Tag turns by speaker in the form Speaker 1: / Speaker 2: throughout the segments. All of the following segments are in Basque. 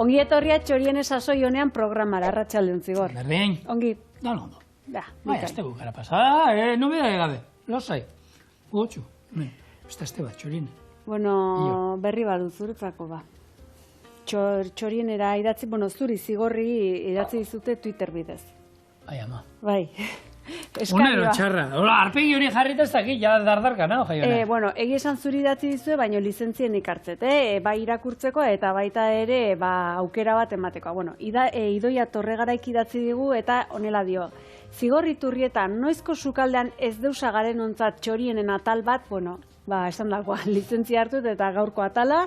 Speaker 1: Ongi etorria txorien sasoi honean programara, arratsaldeon Zigor.
Speaker 2: Berdin.
Speaker 1: Ongi.
Speaker 2: Ondo.
Speaker 1: Da,
Speaker 2: Bai, azte bukara pasada, nobedade gabe. Lasai. Gotxu. Este bat, txorien.
Speaker 1: Bueno, berri badu zuretzako ba. Txorienera idatzi, zuri Zigorri idatzi dizute Twitter bidez.
Speaker 2: Ai, ama.
Speaker 1: Bai.
Speaker 2: Unero txarra. Arpegi hori jarrita ez dakit, ja dardarka, no?
Speaker 1: Egi esan zuri idatzi dizue, baina lizentzien ikartzet, bai irakurtzeko eta baita ere aukera bat emateko. Idoia Torregaraik idatzi digu eta honela dio. Zigor Iturrietan, noizko sukaldean ez deusa garen ontzat txorienen atal bat, esan dagoa, lizentzia hartut eta gaurko atala,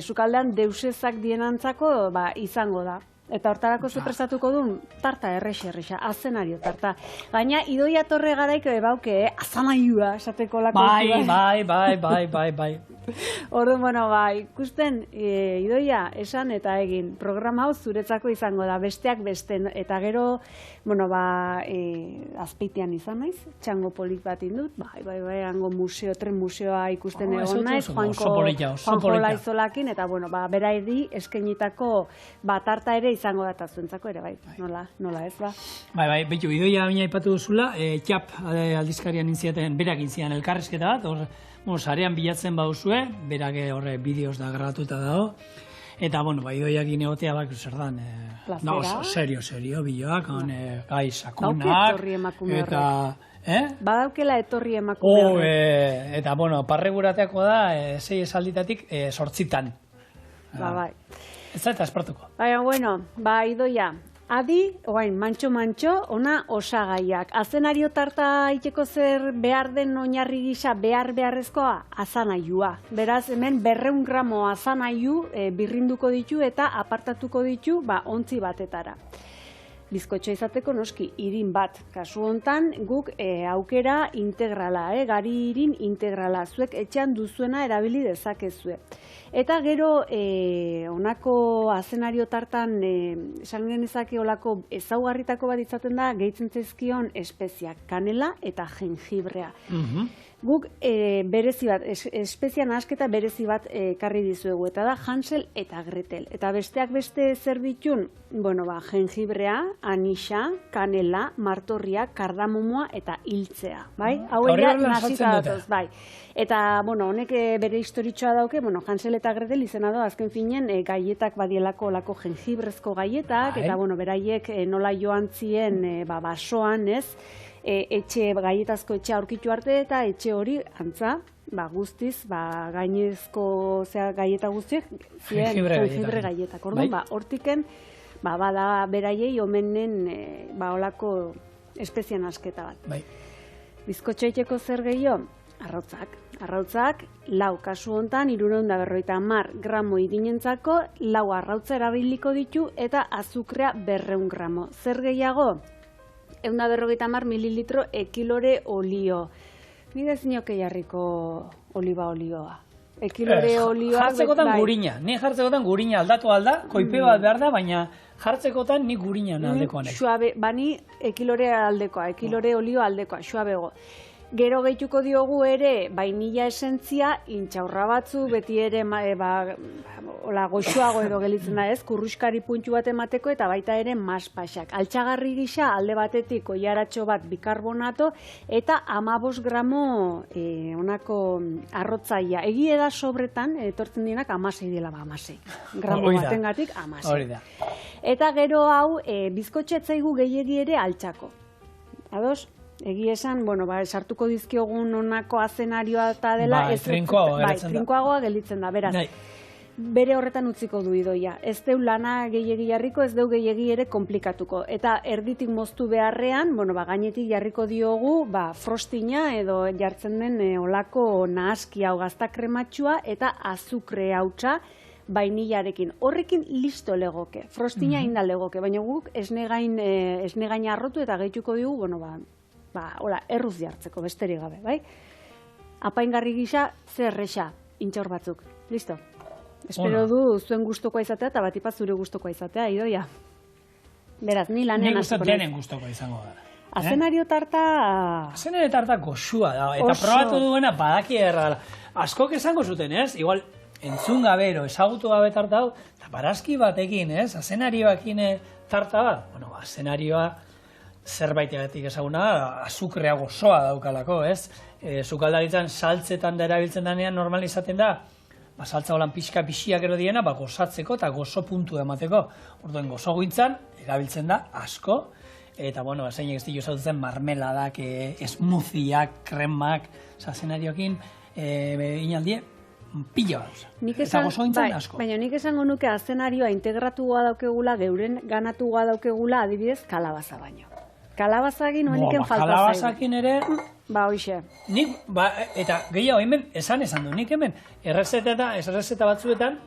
Speaker 1: sukaldean deusezak dienantzako izango da. Eta hortarako ze prestatuko duen, tarta errexa, azenario tarta. Gaina, Idoia Torregaraik bauke, azanaiua, esateko lako.
Speaker 2: Bai.
Speaker 1: Orduan, ikusten, Idoia, esan eta egin, programa hau zuretzako izango da, besteak beste, eta gero, azpeitean izan naiz, txango polit bat indut, hango tren museoa ikusten egon naiz, Juanko Laizolakin, eta bera edi eskenitako tarta ere izango da eta zuentzako ere, nola ez ba?
Speaker 2: Bai, betu, Idoia baina ipatu duzula, txap aldizkarian intziaten, berak intzian elkarrezketa bat, sarean bilatzen baduzue, berak horre bideoz da grabatuta dago, eta, Idoiak inegotea bak zer dan, serio, bideoak, gai sakunak, eta...
Speaker 1: Badaukela etorri emakume.
Speaker 2: Eta, parregurateako da, 6 esalditatik 8.
Speaker 1: Bai.
Speaker 2: Ez da eta espartuko.
Speaker 1: Idoia, adi, mantxo, ona osagaiak. Azenario tarta iteko zer behar den oinarri gisa beharrezkoa, azanaiua. Beraz, hemen 200 gramo azanaiu birrinduko ditu eta apartatuko ditu ontzi batetara. Bizkotxo izateko noski, irin bat. Kasu hontan, guk aukera integrala, gari irin integrala. Zuek etxean duzuena erabili dezakezue. Eta gero, honako azenario tartan, esan genezake olako ezaugarritako bat izaten da, gehitzen zaizkion espeziak, kanela eta jengibrea. Guk berezi bat, espezia nahasketa berezi bat karri dizuegu, eta da Hansel eta Gretel. Eta besteak beste zer ditun, jengibrea, anixa, kanela, martorria, kardamomoa eta hiltzea. Hauela nazita datoz, bai. Eta, honek bere historitxoa dauke, Hansel eta Gretel izena da, azken finen, gaietak badielako olako jengibrezko gaietak, eta, beraiek nola joan zien basoan, ez, gaietazko etxe aurkitu arte, eta etxe hori, antza, guztiz, gainezko gaieta guztiek, jengibre gaietak. Orduan, hortiken, bada beraiei omenen olako espezian asketa bat. Bizkotxo iteko zer gehiago? Arrautzak, 4 kasu hontan, 350 gramo irinentzako, 4 arrautza erabiliko ditu eta azukrea 200 gramo. Zer gehiago? 150 mililitro ekilore olio. Nire zinioke jarriko oliba olioa. Ekilore olioa...
Speaker 2: Jartzekotan gurina. Ni jartzekotan gurina aldatu alda, koipe bat behar da, baina jartzekotan ni gurina aldekoa nahi.
Speaker 1: Suabe, bani ekilore aldekoa, ekilore olio aldekoa, suabego. Gero gehituko diogu ere, vainilla esentzia, intxaurra batzu, beti ere goxuago edo gelitzen da ez, kurruskari puntxu bat emateko eta baita ere maspaxak. Altxagarri gisa, alde batetik oiaratxo bat bikarbonato eta 15 gramo onako arrotzaia. Egie da sobretan, etortzen dienak 16 dela, 16. Gramo batengatik 16. Eta gero hau, bizkotxetzaigu gehiegi ere altxako. Ados? Egi esan, sartuko dizkiogun onako azenarioa eta dela... Trinkoagoa gelitzen da, beraz. Bere horretan utziko du Idoia. Ez deu lana gehiegi jarriko, ez deu gehiegi ere komplikatuko. Eta erditik moztu beharrean, gainetik jarriko diogu, frostina edo jartzen den olako nahaski hau gazta krematxua eta azukre hautsa, vainillarekin. Horrekin listo legoke. Frostina inda legoke, baina guk esne gain arrotu eta gehituko digu, erruz jartzeko, besterik gabe, bai? Apaingarri gisa, zer erresa, intxaur batzuk. Listo? Espero du zuen gustokoa izatea eta batipat zure gustokoa izatea, Idoia. Beraz, ni lanean hasiko naiz.
Speaker 2: Nik denen gustokoa izango da.
Speaker 1: Azenario tarta...
Speaker 2: Azenario tarta goxua da, eta probatu duena badaki erra. Askok esango zuten, ez? Igual, entzun gabero, ezagutu gabe tarta hau, eta barazki batekin, ez? Azenarioakin tarta bat, bueno, azenarioa zerbaitegatik ezaguna da, azukrea gozoa daukalako, ez? Sukaldaritzan saltzetan da erabiltzen denean normal izaten da, saltza holan pixka pixiak ero diena, gozatzeko eta gozo puntu emateko. Orduan gozo gintzan, erabiltzen da asko, eta, bueno, zeinek ez dio zautzen marmeladak, smoothiak, kremak, azenarioakin, inaldie, pila bat. Eta gozo gintzan asko.
Speaker 1: Baina nik esango nuke azenarioa integratua daukegula, geuren ganatua daukegula, adibidez, kalabaza baino. Kalabazagin hoeniken falta zaigu.
Speaker 2: Kalabazakin ere...
Speaker 1: Hoxe.
Speaker 2: Nik, eta gehiago hemen, esan du, nik hemen, errezeta batzuetan,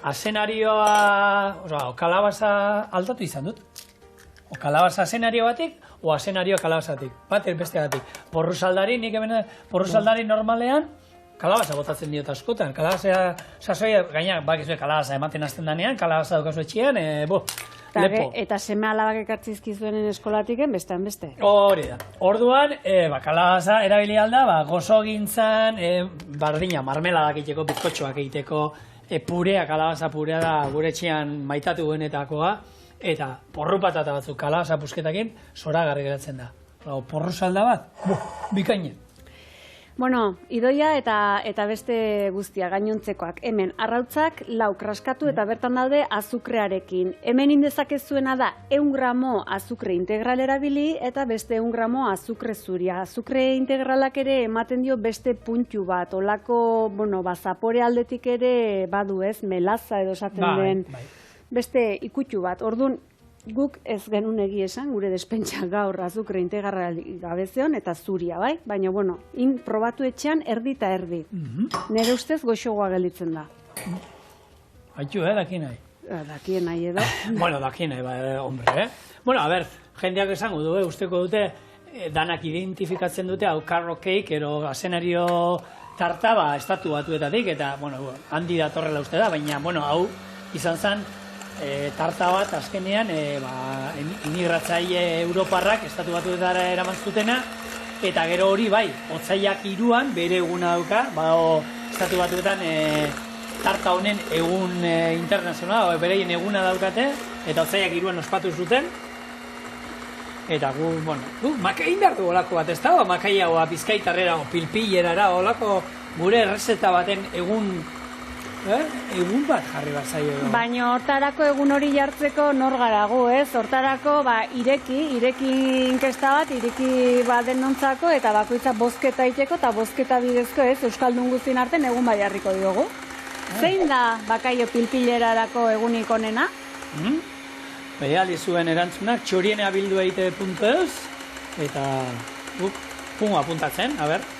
Speaker 2: azenarioa, kalabaza aldatu izan dut. O kalabaza azenario batik, o azenario kalabazatik. Batek beste batik. Porruzaldari, nik hemen, porruzaldari normalean, kalabaza botatzen diot askotan. Kalabaza, sasoia, gaina, bakizue kalabaza ematen hasten danean, kalabaza daukazu etxean, lepo.
Speaker 1: Eta seme alabak ekartzizkizuenen eskolatiken, bestean beste.
Speaker 2: Hori da. Orduan, kalabaza erabili alda, gozo gintzan, bardina, marmeladak egiteko, bizkotxoak egiteko, purea, kalabaza purea da gure etxean maitatu genetakoa, eta porru patata batzuk kalabaza pusketakin, zoragarri geratzen da. Porru salda bat, bikainen.
Speaker 1: Bueno, idoia eta beste guztia gainontzekoak. Hemen, arrautzak lau kraskatu eta bertan daude azukrearekin. Hemen indezakezuena da 100 gramo azukre integral erabili eta beste 100 gramo azukre zuria. Azukre integralak ere ematen dio beste puntu bat. Olako, zapore aldetik ere badu ez, melaza edo esaten den. Beste ikutxu bat. Orduan, guk ez genuen egia esan, gure despentsa gaur azukre integral gabezeon eta zuria, bai? Baina, probatu etxean erdi eta erdi. Nire ustez goxogoa gelditzen da.
Speaker 2: Haitu, daki nahi.
Speaker 1: Daki nahi edo.
Speaker 2: Daki nahi, hombre, Bueno, a ber, jendeak esango du, usteko dute, danak identifikatzen dute, hau carrot cake, ero azenario tarta, estatu batuetatik, eta, handi datorrela uste da, baina, hau izan zen, tarta bat azkenean imigratzaile europarrak estatu batuetara eraman zutena, eta gero hori bai, otsaiak 3an bere eguna dauka, estatu batuetan tarta honen egun internazionala, bereien eguna daukate, eta otsaiak 3an ospatu zuten, eta gu makain behar du olako bat, ez da? Makaia bizkaitarrera, pilpillerara, olako gure errezeta baten egun bat jarri bat zaio.
Speaker 1: Baina hortarako egun hori jartzeko nor garagu, ez? Hortarako ireki inkesta bat, ireki denontzako, eta bakoitza bozketa iteko eta bozketa bidezko, ez? Euskaldun guztien artean egun bai jarriko diogu. Zein da bakaio pilpilerarako egunik onena?
Speaker 2: Behaldi zuen erantzunak, txorieneabildua.eus, eta pungo apuntatzen,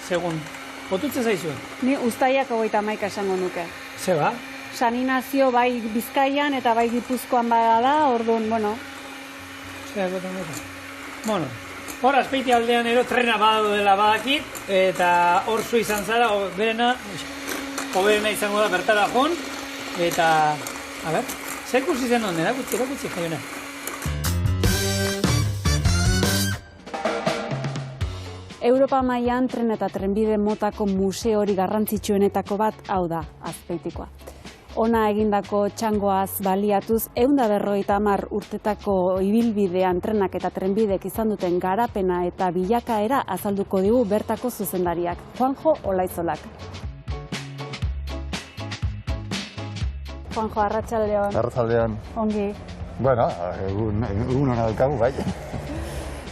Speaker 2: segun, potutze zaizuen?
Speaker 1: Ni uztaiak 31 esango nuke.
Speaker 2: Zeba?
Speaker 1: Saninazio bai Bizkaian eta bai Gipuzkoan badala, orduan,
Speaker 2: hor azpeiti aldean ero trena badau dela badakit, eta hor zu izan zara, hoberena izango da bertara joan, eta, zer kursi zen honen, erakutsi jaiona.
Speaker 1: Europa mailan tren eta trenbide motako museo hori garrantzitsuenetako bat hau da, Azpeitikoa. Ona egindako txangoaz baliatuz, 150 urtetako ibilbidean trenak eta trenbidek izan duten garapena eta bilakaera azalduko digu bertako zuzendariak. Juanjo Olaizolak. Juanjo, arratsaldeon.
Speaker 3: Arratsaldeon.
Speaker 1: Ongi.
Speaker 3: Bueno, egun ona daukagu, bai.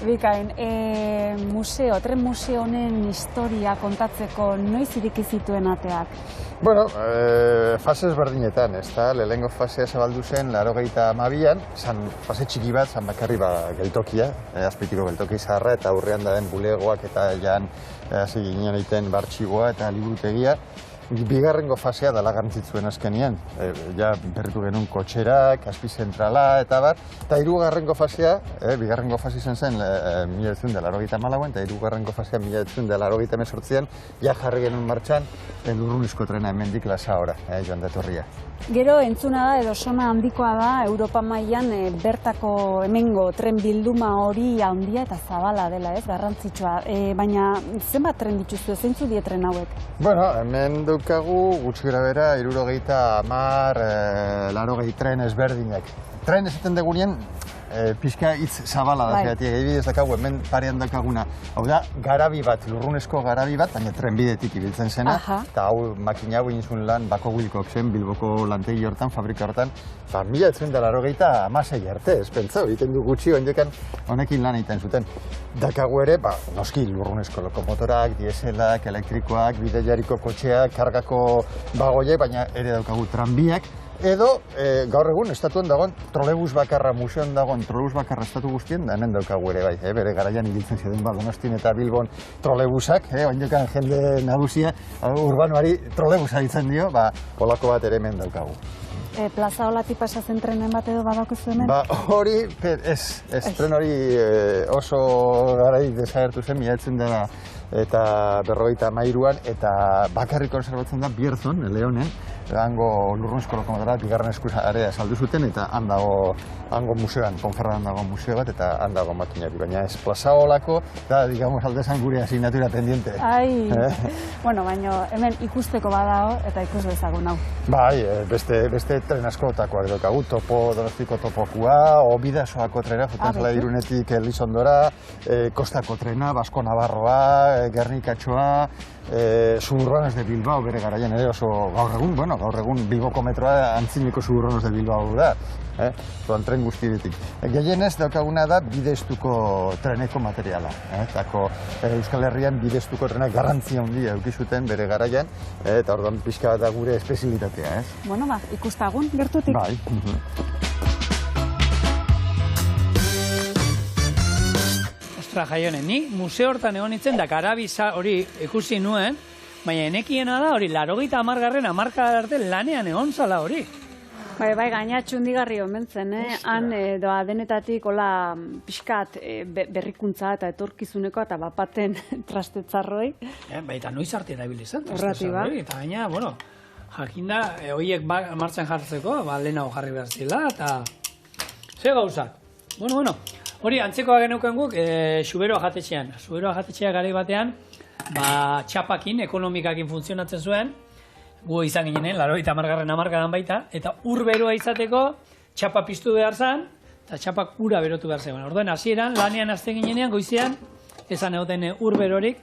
Speaker 1: Bikain, tren museo honen historia kontatzeko noiz ireki zituen ateak?
Speaker 3: Bueno, fase ezberdinetan, ez da, lehenengo fasea zabaldu zen 82an, fase txiki bat, zan bakarri geltokia, Azpeitiko geltoki zaharra, eta aurrean da den bulegoak eta jan hasi ginen egiten bartxigoa eta liburutegia. Bigarrengo fasea dela garrantzitsuen azkenean. Ja berritu genuen kotxerak, azpizentrala eta bar. Eta hirugarrengo fasea, bigarrengo fase izan zen 1984an, eta hirugarrengo fasea 1988an, ja jarri genuen martxan Lurrunezko trena hemendik Lasahora, joan datorria.
Speaker 1: Gero entzuna da, edo sona handikoa da, Europa mailan bertako hemengo tren bilduma hori handia eta zabala dela, ez, garrantzitsua. Baina zenbat tren dituzue, zeintzu die tren hauek?
Speaker 3: Bueno, hemen daukagu gutxi gara bera 70-80 tren ezberdinak. Tren esaten dugunean, pixka hitz zabala da, zeatik, egibidez dakagu, hemen parean dakaguna. Hau da, garabi bat, lurrunezko garabi bat, baina trenbidetik ibiltzen zena, eta hau makina hau inizun lan bako guilkoak zen, Bilboko lantegi hortan, fabrika hortan, 1986 arte, ez pentsa, egiten du gutxi, honekin lan egiten zuten. Dakagu ere, noski, lurrunezko lokomotorak, dieselak, elektrikoak, bideiariko kotxeak, kargako bagoiek, baina ere daukagu tranbiak, edo, gaur egun, estatuan dagoen trolebus bakarra, museoan dagoen trolebus bakarra estatu guztien, da hemen daukagu ere bai, bere garaian ibiltzen ziren Donostin eta Bilbon trolebusak, oindokan jende nagusia, urbanoari trolebusa ditzen dio, polako bat ere hemen daukagu.
Speaker 1: Plaza Olati pasatzen trenen bat edo badakuzu hemen?
Speaker 3: Hori, ez, tren hori oso garai desagertu zen, milatzen da eta 53an, eta bakarrik konserbatzen da Bierzon, Leonen, hango lurrunezko lokomotora, bigarren eskuzarea saldu zuten, eta hango museoan, Ponferradan dago museo bat, eta handago makinari, baina ez Plaza Olako, da, digamos, aldezan gure asignatura pendiente.
Speaker 1: Bueno, baina hemen ikusteko badago, eta ikus dezagun hau.
Speaker 3: Bai, beste tren askotakoak daukagu, Donostiko topokua, Bidasoako trena, joten zela Irunetik Elizondora, Kostako trena, Basko Navarroa, Gernikatxoa, Suburrones de Bilbao bere garaian ere oso gaur egun Bilboko metroa antzineko Suburrones de Bilbao da, tren guztiretik. Gehienez daukaguna da bideztuko treneko materiala, Euskal Herrian bideztuko trenak garrantzia handia eukizuten bere garaian, eta orduan pixka da gure espezialitatea, ez?
Speaker 1: Bueno, ikustagun, gertutik.
Speaker 3: Bai.
Speaker 2: Ostra, Jaionen, ni museo hortan egon nintzen, da karabisa hori ikusi nuen, baina enekiena da hori, 80. hamarkada arte lanean egon zala hori.
Speaker 1: Bai, gaina txundigarri omentzen, han denetatik hola pixkat berrikuntza eta etorkizuneko eta bapaten trastetzarroi.
Speaker 2: Baita noiz arte erabili zen,
Speaker 1: trastetzarroi.
Speaker 2: Eta gaina, jakinda, horiek martxan jartzeko, lehenago jarri behar zila, eta ze gauzak. Hori, antzekoa geneuken guk, Xuberoa jatetxean. Xuberoa jatetxea garai batean, txapakin, ekonomikakin funtzionatzen zuen, gu izan ginenen, 80. hamarkadan baita, eta ur beroa izateko txapa piztu behar zen, eta txapak ura berotu behar zen. Orduan, hasieran, lanean azten ginenean, goizean, ezan egoten ur berorik,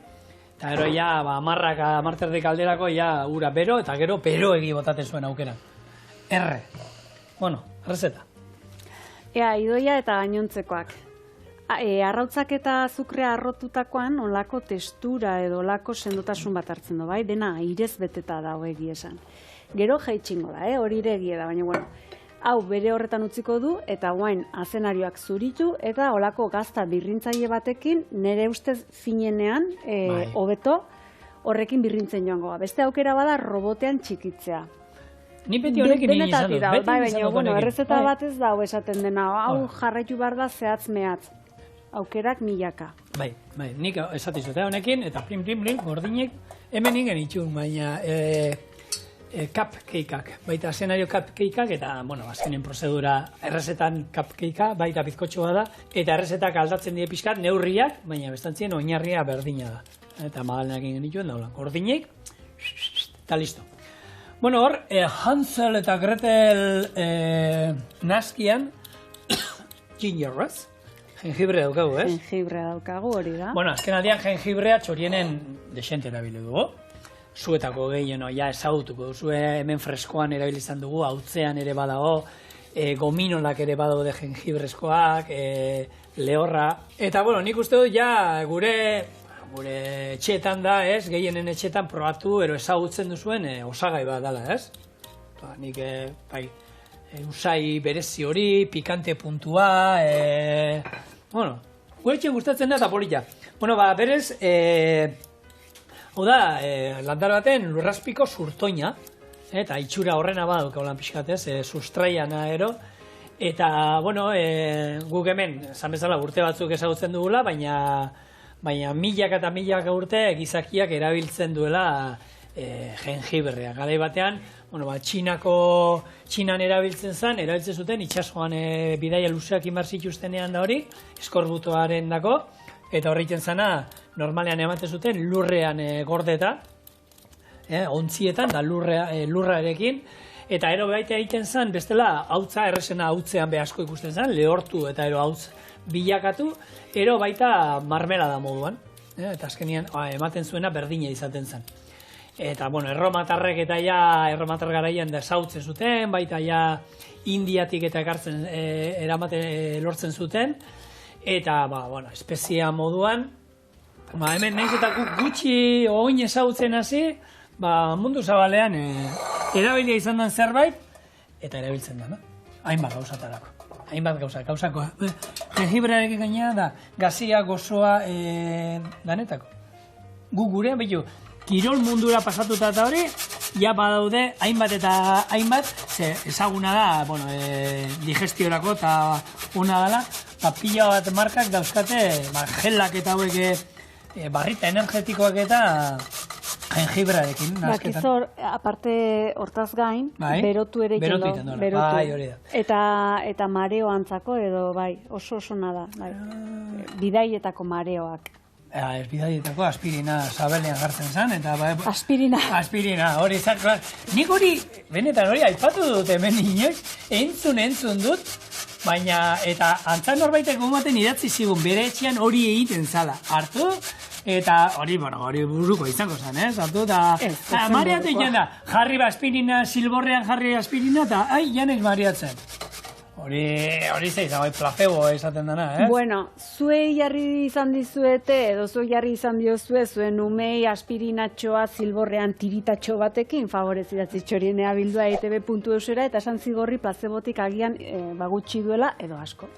Speaker 2: eta gero ja, amarterdik alderako, ja, ura bero, eta gero pero egi botaten zuen aukera. Errezeta.
Speaker 1: Idoia eta gainontzekoak. Arrautzak eta azukrea arrotutakoan olako testura edo olako sendotasun bat hartzen du, bai? Dena airez beteta dago egia esan. Gero jaitxingo da, hori ere egia da, baina hau bere horretan utziko du eta guain azenarioak zuritu eta olako gazta birrintzaile batekin nire ustez finenean hobeto horrekin birrintzen joango. Beste aukera bada robotean txikitzea.
Speaker 2: Ni beti honekin egin izan dut.
Speaker 1: Baina, errezeta bat ez dago esaten dena, hau jarraitu behar da zehatz mehatz. Aukerak milaka.
Speaker 2: Bai, nik esatizut honekin, eta plim, gordinek, hemen ingen itxun, baina cupcakeak, baita eszenario cupcakeak, eta, azkenen prozedura errezetan cupcakea, baita bizkotxoa da, eta errezetak aldatzen die pixkat, neurriak, baina bestantzien oinarria berdina da. Eta magalenak ingen itxuen daula, gordinek, eta listo. Hor, Hansel eta Gretel naskian, gingerrez, jengibre daukagu, ez?
Speaker 1: Jengibre daukagu, hori da.
Speaker 2: Azken aldean jengibrea txorienen desente erabili dugu. Zuetako gehien, ezagutuko duzu, hemen freskoan erabilizan dugu, hautzean ere badago, gominolak ere badago de jengibrezkoak, lehorra. Eta, nik uste dut, gure etxeetan da, ez? Gehienen etxeetan probatu, ero ezagutzen duzuen osagai bat dela, ez? Nik, usai berezi hori, pikante puntua, guretxen gustatzen da eta polita. Berez, hau da, landar baten lurraspiko zurtoina, eta itxura horrena baduk hau lan pixkatez, sustraiana ero, eta, guk hemen, esan bezala urte batzuk ezagutzen dugula, baina milaka eta milaka urte gizakiak erabiltzen duela jengibrea. Garai batean, Txinan erabiltzen zuten, itxasoan bidaia luzeak inbar zituztenean da hori, eskorbutoaren dako, eta horreiten zana, normalean ematen zuten lurrean gordeta, ontzietan da lurrarekin, eta ero baita egiten zen, bestela hautza errezena hautzean asko ikusten zen, lehortu eta ero hautz bilakatu, ero baita marmelada moduan, eta azkenian ematen zuena berdina izaten zen. Eta, bueno, erromatarrek eta erromatar garaian desautzen zuten, baita Indiatik eta ekartzen lortzen zuten, eta, espezia moduan, hemen nahiz eta gutxi oin ezautzen hasi, mundu zabalean erabilia izan den zerbait, eta erabiltzen da, hainbat gauzatarako. Hainbat gauzako. Jengibrearekin gainera da, gazia, gozoa, danetako. Gu gurean, behitu, kirol mundura pasatuta eta hori, ja badaude hainbat eta hainbat, ezaguna da, digestiorako eta una dela, pila bat markak dauzkate, gelak eta hauek, barrita energetikoak eta jengibrarekin.
Speaker 1: Bakizor, aparte hortaz gain, berotu ere
Speaker 2: iken do. Bai, hori
Speaker 1: da. Eta mareo antzako edo, oso nada. Bidaietako mareoak.
Speaker 2: Ez bidaietako aspirina zabelean gartzen zen, eta...
Speaker 1: Aspirina.
Speaker 2: Aspirina, hori zako. Nik hori, benetan hori, aipatu dut hemen inoiz, entzun dut, baina, eta antzan norbaitek gumaten idatzi zigun, bere etxean hori egiten zala. Hartu, eta hori buruko izango zen, hartu, eta mareatu egin da, jarri aspirina, silborrean jarri aspirina, eta janez mareatzen. Hori zeiz, placebo esaten dena,
Speaker 1: Bueno, zuei jarri izan dizuete, edo zuei jarri izan diozue, zuen umei aspirinatxoa zilborrean tiritatxo batekin, favorez idatzi txorienea bildua eitb.eusera, eta esan zigorri placebotik agian gutxi duela, edo asko.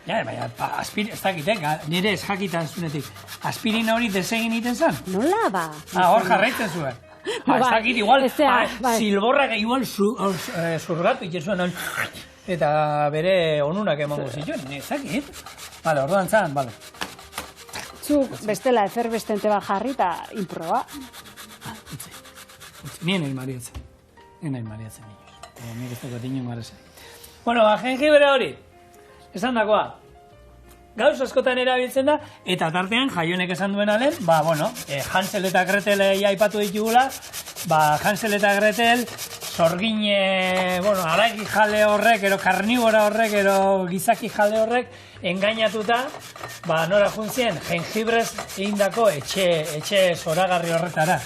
Speaker 2: Ja, baina, ez dakit, nire ez jakitan zunetik. Aspirina hori desegin egiten zen?
Speaker 1: Nola ba?
Speaker 2: Hor jarraitzen zuen. Ez dakit, igual, zilborrak igual zurgatu ikizuen, eta bere onunak emango zituen, ez dakit. Bale, orduan zan, bale.
Speaker 1: Zuk bestela eferbestente bat jarri eta inproba.
Speaker 2: Utzi. Nien nahi mariatzen. Nik ez dago dinen garezen. Bueno, jengibre hori, esan dakoa, gauz askotan erabiltzen da, eta tartean Jaionek esan duen alen, Hansel eta Gretel aipatu ditugula, Hansel eta Gretel, zorgin, aragi jale horrek, karnibora horrek, gizaki jale horrek, engainatuta, nora juntzien, jengibrez egindako etxe zoragarri horretara.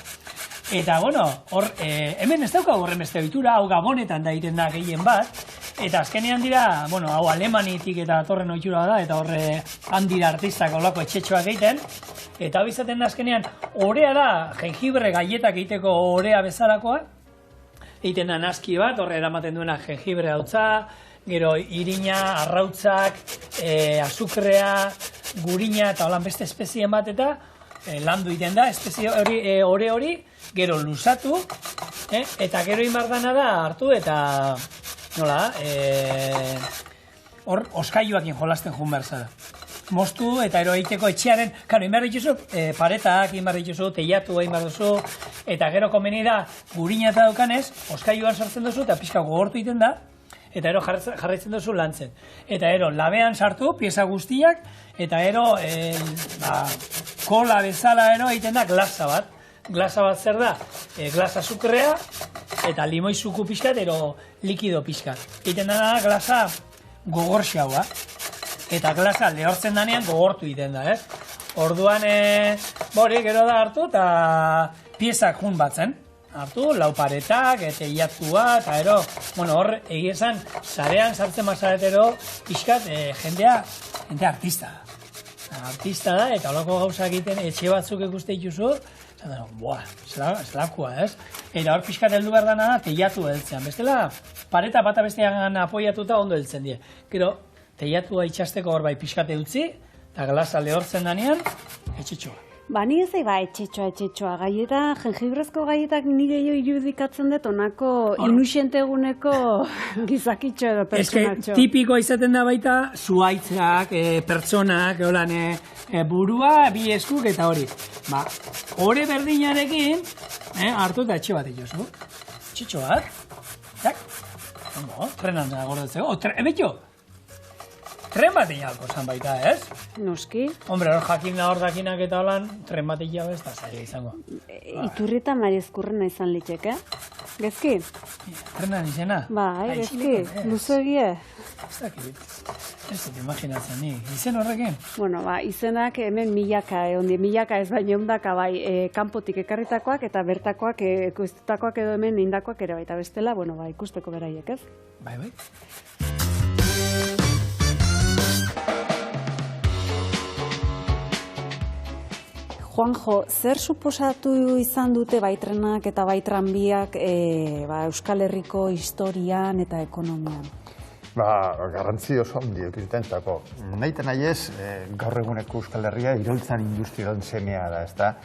Speaker 2: Eta, hemen ez daukagu horren beste ohitura, hau Gabonetan da egiten da gehien bat, eta azkenean dira, hau Alemanitik eta datorren ohitura da, eta horre handira artistak olako etxetxoak egiten, eta hau izaten da azkenean, orea da, jengibre gaietak egiteko orea bezalakoa, egiten da naski bat, horre eramaten duena jengibre hautza, gero irina, arrautzak, azukrea, gurina eta holan beste espezien bat eta landu egiten da, espezie hori, ore hori, gero luzatu, eta gero imardana da hartu eta, hor, oskailuakin jolasten jun behar zara. Moztu eta ero egiteko etxearen, karo, inbar dituzu, paretak, inbar dituzu, teiatu egin behar duzu, eta gero komeni da, gurina eta daukanez, oskailuan sartzen duzu, eta pixka gogortu egiten da, eta ero jarraitzen duzu lantzen. Eta ero labean sartu, pieza guztiak, eta ero kola bezala ero egiten da glasa bat. Glasa bat zer da? Glasa azukrea, eta limoi zuku pixkat, ero likido pixkat. Egiten da glasa gogorxaua. Eta glasa lehortzen danean gogortu egiten da, Orduan, gero da hartu, eta piezak jun batzen. Hartu, lauparetak, teiatua, eta ero, hor, egizan, zarean sartzen mazaretero, pixkat, jendea artista. Artista da, eta holako gauza egiten, etxe batzuk ikuste dituzu, zelakoa, Eta hor pixkat heldu behar dana da, teiatu heltzean. Bestela, pareta bata bestean apoiatuta ondo heltzen die. Gero, teiatua itxasteko hor bai pixkat utzi, eta glasa lehortzen danean, etxetxoa.
Speaker 1: Ni ez etxetxoa, gaietan, jengibrezko gaietak ni gehiago irudikatzen dut, onako inuxenteguneko gizakitxo edo pertsonatxo.
Speaker 2: Tipikoa izaten da baita, zuaitzak, pertsonak, burua, bi eskuk eta hori. Hore berdinarekin, hartu eta etxe bat ikustu. Etxetxo bat, frenan da gordetzeko. Ebetxo! tren bat inalko zan baita, ez?
Speaker 1: Noski.
Speaker 2: Hombre, hor jakina hor dakinak eta holan, tren bat ez da zaila izango.
Speaker 1: Iturrita Mariezkurrena izan liteke, gezki?
Speaker 2: Trenan izena?
Speaker 1: Bai, gezki, luzo egie.
Speaker 2: Ez dakit, ez dut imaginatzen ni. Izen horrekin?
Speaker 1: Bueno, izenak hemen milaka, milaka ez baino ondaka bai, kanpotik ekarritakoak eta bertakoak, ekoiztutakoak edo hemen indakoak ere baita bestela, bueno, ikusteko beraiek, ez?
Speaker 2: Bai.
Speaker 1: Juanjo, zer suposatu izan dute bai trenak eta bai tranbiak Euskal Herriko historian eta ekonomian?
Speaker 3: Garrantzi oso handi eukizuten zako. Nahiten nahi ez, gaur eguneko Euskal Herria iraultzan industriaren semea da, ezta?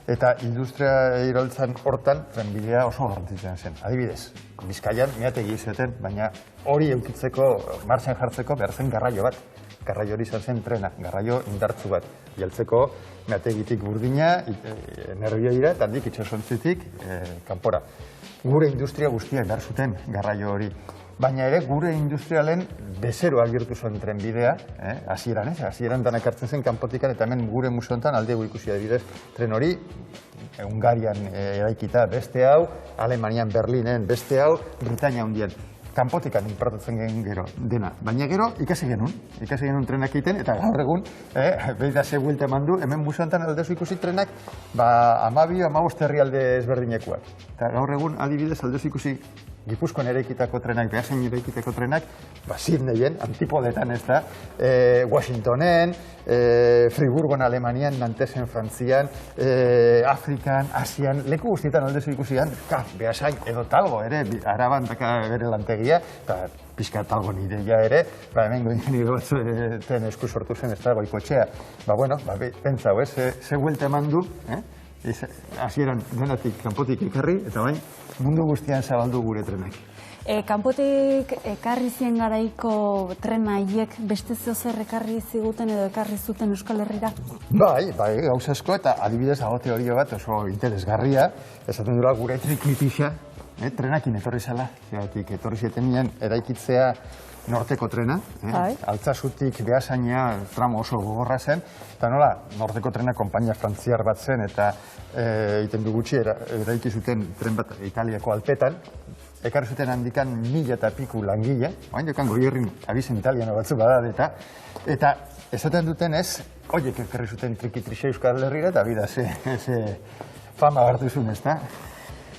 Speaker 3: Eta industria iraultzan hortan trenbidea oso garrantzitzen zen. Adibidez, Bizkaian meategi izaten, baina hori eukitzeko, martxan jartzeko behar zen garraio bat. Garraio hori izan zen trena, garraio indartzu bat. Jaltzeko meategitik Burdina, Nerbiaira, eta handik itsasontzitik kanpora. Gure industria guztiak behar zuten garraio hori. Baina ere gure industrialen bezero agirtu zuen trenbidea, hasieran danak hartzen zen kanpotikan, eta hemen gure museontan aldegu ikusi adibidez tren hori, Hungarian eraikita beste hau, Alemanian Berlinen beste hau, Britania hundien. Kanpotikan inportatzen gero dena. Baina gero ikasi genuen trenak egiten, eta gaur egun, behita ze buelta eman du, hemen museontan aldezu ikusi trenak, 12-15 herrialde ezberdinekuak. Eta gaur egun adibidez aldezu ikusi Gipuzkoan eraikitako trenak, Beasain eraikitako trenak, Sydneyen, Antipodetan ez da, Washingtonen, Friburgon Alemanian, Nantesen Frantzian, Afrikan, Asian, leku guztietan aldezu ikusian, Beasain edo Talgo ere, Araban daka bere lantegia, eta pixka Talgo nideia ere, hemen ingeniero batzuen esku sortu zen ez da, Goikoetxea. Pentsau, ze huelta eman du, hasieran denatik kanpotik ekarri, eta bain, mundu guztian zabaldu gure trenak.
Speaker 1: Kanpotik ekarri zien garaiko trena haiek beste zeozer ekarri ziguten edo ekarri zuten Euskal Herrira?
Speaker 3: Bai, gauza asko, eta adibidez hago teorio bat oso interesgarria, esaten dura gure trikmitixa, trenakin etorri zela, etorri zietenien eraikitzea norteko trena, Altsasutik Beasaina tramo oso gogorra zen, eta nola, norteko trena konpainia frantziar bat zen, eta egiten du gutxi eraiki zuten tren bat Italiako Alpetan, ekarri zuten handikan 1000 eta piku langile, oain jokan goierrin abizen italiano batzu badadeta, eta esaten duten ez, horiek ekarri zuten trikitrixe Euskal Herrira, eta bida, ze fama hartu zuen, ez da?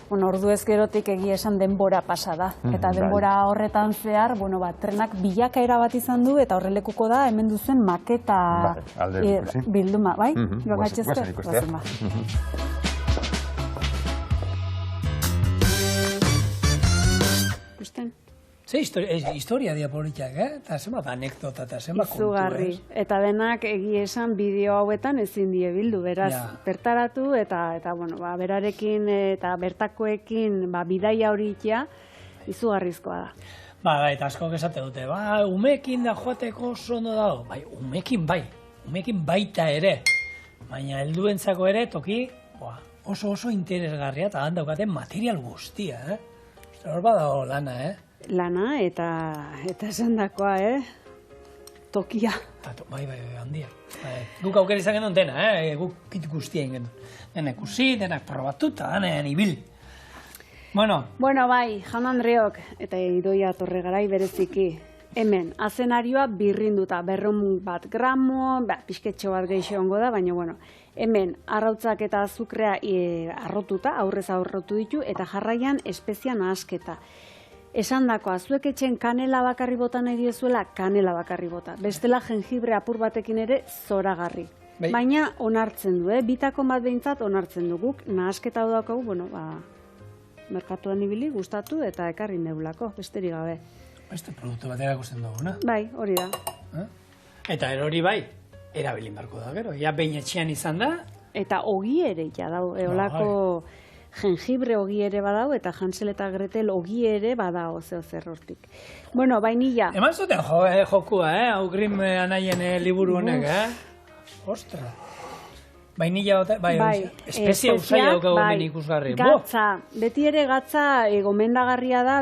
Speaker 1: Ordu ez gerotik egia esan denbora pasa da. Eta denbora horretan zehar, trenak bilakaera bat izan du, eta horrelekuko da, hemen duzen maketa bilduma, bai?
Speaker 3: Guazen ikustea.
Speaker 2: Ze historia dia politak, eta zenbat anekdota, eta zenbat kontu,
Speaker 1: izugarri. Eta denak egia esan bideo hauetan ezin die bildu, beraz, bertaratu, eta berarekin eta bertakoekin bidaia hori ikia, izugarrizkoa da.
Speaker 2: Eta askok esate dute, umekin da joateko oso ondo dago. Umekin baita ere, baina helduentzako ere toki oso interesgarria, eta handaukaten material guztia, hor badago lana,
Speaker 1: Lana eta esan dakoa, tokia.
Speaker 2: Bai, handia. Guk aukera izan genuen dena, guk kitu guztien genuen. Denak ikusi, denak probatuta, denak ibil.
Speaker 1: Bai, Jaun Andreok, eta Idoia Torregarai bereziki. Hemen, azenarioa birrinduta, 200 gramo, pixketxo bat gehiago ongo da, baina hemen, arrautzak eta azukrea arrotuta, aurrez arrotu ditu, eta jarraian espezia nahasketa. Esan dakoa, zuek etxen kanela bakarri bota nahi diezuela, kanela bakarri bota. Bestela jengibre apur batekin ere zoragarri. Baina onartzen du, bitako bat behintzat onartzen du guk, nahasketa hau daukagu, merkatuan ibili, gustatu eta ekarri neulako, besterik gabe.
Speaker 2: Beste produktu bat erakusten duguna.
Speaker 1: Bai, hori da.
Speaker 2: Eta hori bai, erabilin barko da, gero, behin etxean izan da.
Speaker 1: Eta ogi ere, dau, eolako jengibre ogi ere badau, eta Hansel eta Gretel ogi ere badao zer hortik. Bainilla.
Speaker 2: Eman zuten jokua, hau Grimm anaien liburu honek, Ostra. Vainilla espezie usaila daukagu hemen ikusgarri.
Speaker 1: Gatza, beti ere gatza gomendagarria da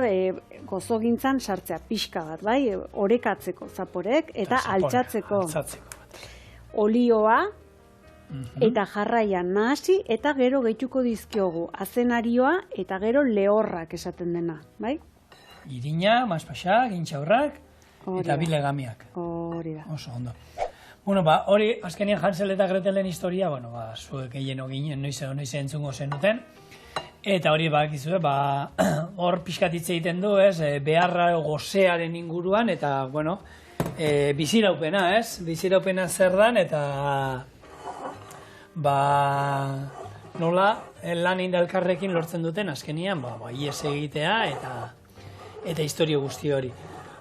Speaker 1: gozogintzan sartzea, pixka bat, bai, orekatzeko zaporek eta altxatzeko. Olioa eta jarraian nahasi eta gero gehituko dizkiogu azenarioa eta gero lehorrak esaten dena, bai?
Speaker 2: Irina, maspaxak, intxaurrak eta bi legamiak.
Speaker 1: Hori da.
Speaker 2: Oso ondo. Bueno, hori, azkenean Hansel eta Gretelen historia, zuek gehieno ginen, noiz entzungo zenuten. Eta hori bakizue, hor pixkatitze egiten du, beharra gozearen inguruan, eta, biziraupena, biziraupena zer dan, eta, nola, lan indalkarrekin lortzen duten, azkenean, ies egitea, eta historio guzti hori.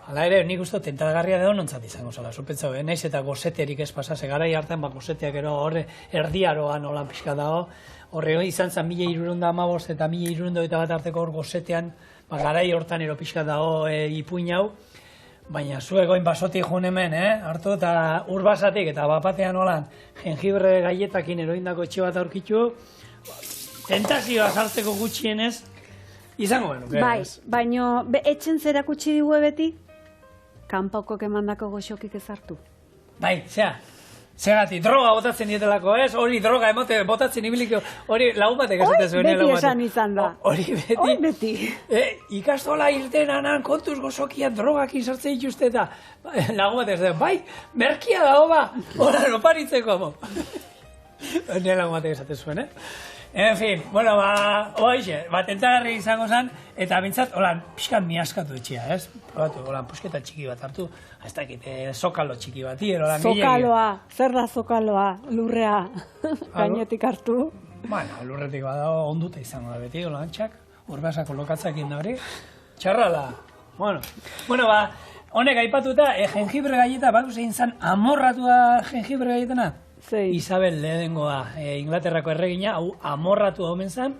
Speaker 2: Hala ere, nik uste tentagarria edo nontzat izango zela, zupetzau, naiz eta gozeterik ez pasase, garai hartan gozeteak ero horre erdiaroa nolan pixka dago, horre izan zen 1315 eta 1321 arteko hor gozetean, garai hortan ero pixka dago ipuin hau, baina zuek goin basotik joan hemen, hartu eta urbasatik eta bapatean nolan jengibre gaietakin eroindako etxe bat aurkitu, tentazioa sartzeko gutxienez, izango genuke.
Speaker 1: Bai, baina etxen zerakutsi digu beti? Kanpoko kemandako goxokik ezartu.
Speaker 2: Bai, segati, droga botatzen dietelako, hori droga botatzen ibiliko, hori lagun batek esaten zuen.
Speaker 1: Beti esan izan da.
Speaker 2: Hori beti. Ikastola irten anan kontuz gozokian drogakin sartzen dituzte eta lagun batek esaten, bai, merkia dago hori noparitzeko. Nire lagun batek esaten zuen, En fin, hoxe, tentagarri izango zen, eta bintzat, pixkan miaskatu etxea, Probatu, pusketa txiki bat hartu, ez dakit, zokalo txiki bat,
Speaker 1: Zokaloa, zer da zokaloa, lurrea, gainetik hartu?
Speaker 2: Lurretik badago onduta izango da beti, txak, urbasako lokatzakin da hori, txarrala. Honek aipatuta, jengibre galleta, baluz egin zen, amorratu da jengibre galletena? Isabel lehenengoa, Inglaterrako erregina, hau amorratu omen zen.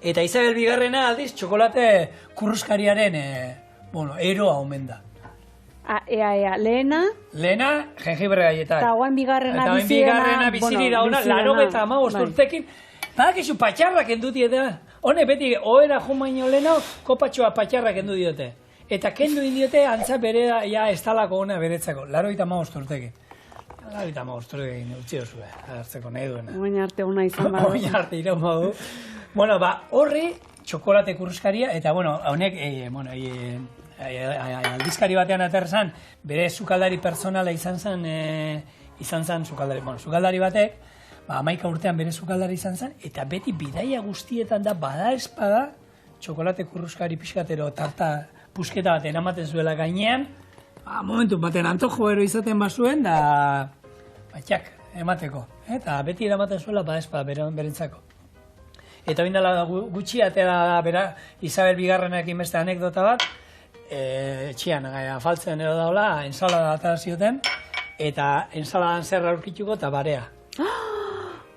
Speaker 2: Eta Isabel bigarrena aldiz, txokolate kurruskariaren, eroa omen da.
Speaker 1: Lehena?
Speaker 2: Lehena, jengibre galletak.
Speaker 1: Eta oain bigarrena
Speaker 2: biziri dauna, 85 urtekin. Badakizu patxarrak kendu diote. Hone beti, ohera jo baino lehena, kopatxoa patxarrak kendu diote. Eta kendu indiote, antza bere, ez talako ona beretzako, 85 urtekin. Eta mausture egin utzi duzue, hartzeko nahi duena.
Speaker 1: Oin arte hona izan badu.
Speaker 2: Oin arte iraun badu. Horri, txokolate kurruskaria, eta honek, aldizkari batean aterrazan, bere sukaldari personala izan zen sukaldari batek, 11 urtean bere sukaldari izan zen, eta beti bidaia guztietan da, bada espada, txokolate kurruskari pixkatero tarta pusketa baten amaten zuela gainean, momentu baten antojo ero izaten bazuen, da batxak emateko. Eta beti eramaten zuela badezpa berentzako. Eta bindala gutxi, atera bera Isabel bigarrenak beste anekdota bat, etxean afaltzen edo daula, ensalada atara zioten, eta ensaladan zerra aurkituko eta barea.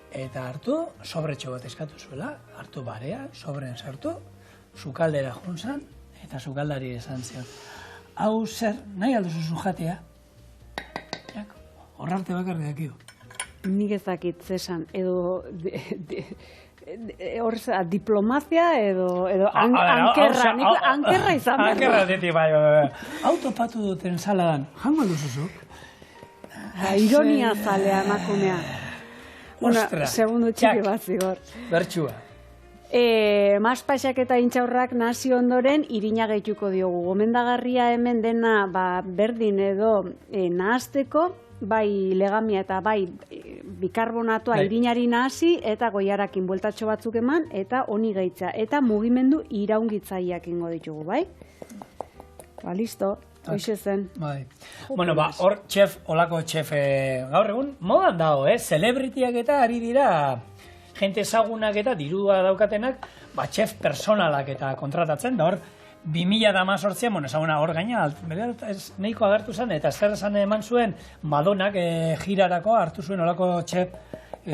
Speaker 2: Eta hartu, sobretxo bat eskatu zuela, hartu barea, sobren sartu, sukaldera juntzan, eta sukaldari esan zion. Hau zer, nahi alduzu zujatea? Horrarte bakarri dakio.
Speaker 1: Nik ezakit zesan, edo diplomazia edo ankerra, ankerra izan behar.
Speaker 2: Ankerra diti bai. Autopatu duten saladan, jango alduzuzuk?
Speaker 1: Ironia zalea emakumea.
Speaker 2: Ostra,
Speaker 1: segundu txiki bat zigor.
Speaker 2: Bertxua.
Speaker 1: Maspaxak eta intxaurrak nahasi ondoren irina gehituko diogu. Gomendagarria hemen dena berdin edo nahasteko, bai legamia eta bai bikarbonatoa irinari nahasi eta goiarakin bueltatxo batzuk eman eta honi gehitza. Eta mugimendu iraungitzaileak ingo ditugu, bai? Listo, hoxe zen.
Speaker 2: Hor txef, olako txef, gaur egun, modan dago, celebritiak eta ari dira jente ezagunak eta dirua daukatenak, txef personalak eta kontratatzen, da hor, 2018an, ezaguna hor gaina, nahiko agertu zen, eta zer esan eman zuen Madonak girarako hartu zuen olako txef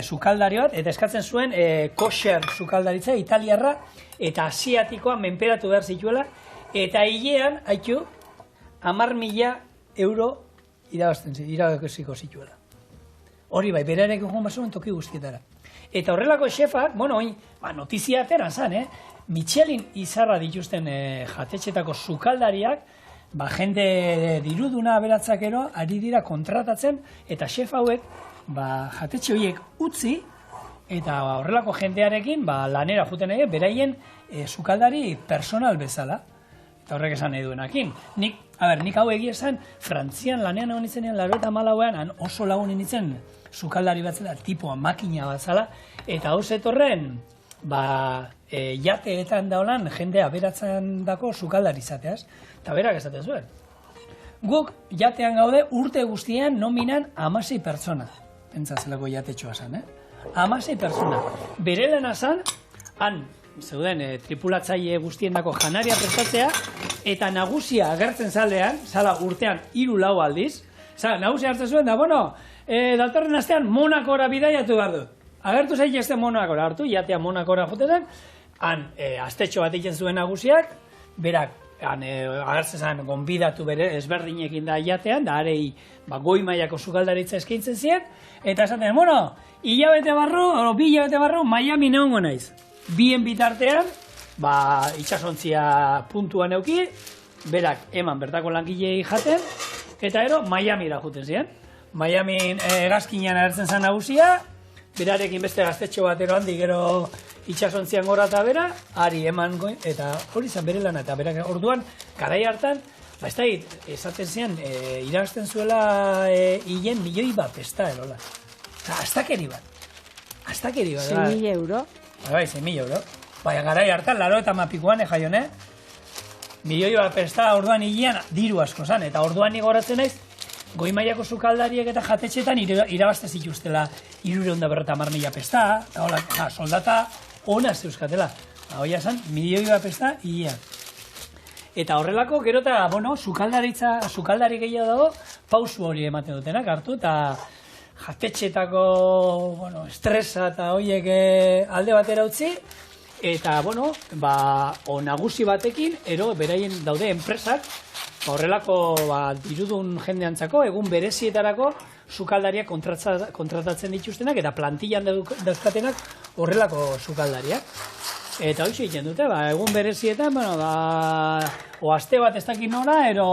Speaker 2: sukaldari bat, eta eskatzen zuen kosher sukaldaritza, italiarra, eta asiatikoa menperatu behar zituela, eta hilean, haitu, 10.000 euro irabaziko zituela. Hori bai, berarekin joan bazuen toki guztietara. Eta horrelako xefak, notizia ateran zan, Michelin izarra dituzten jatetxetako sukaldariak, jende diruduna aberatzakero ari dira kontratatzen, eta xef hauek, jatetxe horiek utzi, eta horrelako jendearekin lanera juten ere, beraien sukaldari personal bezala. Eta horrek esan nahi duenakin. Nik hau egia esan, Frantzian lanean egon nintzenean, 1994an, oso lagun nintzen sukaldari bat zela, tipoa makina bat zela, eta hau zetorren, jateetan daulan jendea aberatzen dako sukaldari izateaz, eta berak esaten zuen. Guk jatean gaude urte guztian nominan 16 pertsona. Pentsatzelako jatetxoa zan, 16 pertsona. Bere lana zan, han, zeuden tripulatzaile guztiendako janaria prestatzea, eta nagusia agertzen zaldean, zala urtean 3-4 aldiz, nagusia hartzen zuen, datorren astean Monakora bidaiatu behar du. Agertu zaitezte Monakora hartu, jatea Monakora jotetan, han astetxo bat egiten zuen nagusiak, berak, agertzen zen gonbidatu bere ezberdinekin da jatean, da arei goi mailako sukaldaritza eskaintzen ziren, eta esaten, hilabete barru, 2 hilabete barru, Miami neongo naiz. Bien bitartean, itsasontzia puntuan euki, berak eman bertako langilei jaten, eta ero Miamira juten ziren. Miamin hegazkinean agertzen zen nagusia, berarekin beste gaztetxo bat ero handi gero itsasontzian gora eta bera, ari eman goin, eta hori zen bere lana, eta berak orduan, garai hartan, ez da esaten zian, irabazten zuela hilen 1.000.000 bat, ez da erola. Astakeri bat.
Speaker 1: 6.000 euro.
Speaker 2: Bai, 6.000 euro. Baina garai hartan, 80 jaione, 1.000.000 bat pesta orduan hilean diru asko zan, eta orduan igoratzen naiz, goi mailako sukaldariek eta jatetxetan irabazte zituztela 350.000 pesta, eta soldata ona zeuskatela. Hoi esan, 1.000.000 bat pesta hilean. Eta horrelako, gero eta, sukaldari gehiago dago, pausu hori ematen dutenak hartu, eta jatetxetako estresa eta horiek alde batera utzi, eta, nagusi batekin, ero beraien daude enpresak, horrelako dirudun jendeantzako, egun berezietarako sukaldariak kontratatzen dituztenak, eta plantillan dauzkatenak horrelako sukaldariak. Eta hori egiten dute, egun berezietan, o aste bat ez dakit nora, ero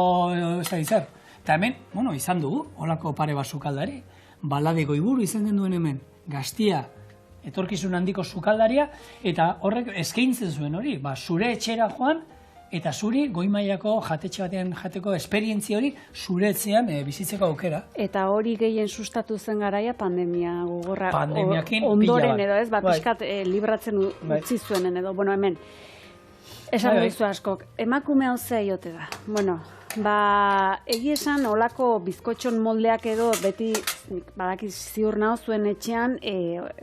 Speaker 2: ez dakit zer. Eta hemen, izan dugu, holako pare bat sukaldari. Balade Goiburu izan duen hemen, Gaztia, etorkizun handiko sukaldaria, eta horrek eskaintzen zuen hori, zure etxera joan, eta zuri goi mailako jatetxe batean jateko esperientzia hori zure etxean bizitzeko aukera.
Speaker 1: Eta hori gehien sustatu zen garaia pandemia gogorra.
Speaker 2: Pandemiakin
Speaker 1: ondoren edo ez, pixkat libratzen utzi zuenen edo, hemen. Esan duzu askok, emakume hau zea iote da. Egi esan, olako bizkotxon moldeak edo beti, badaki ziur naho zuen etxean,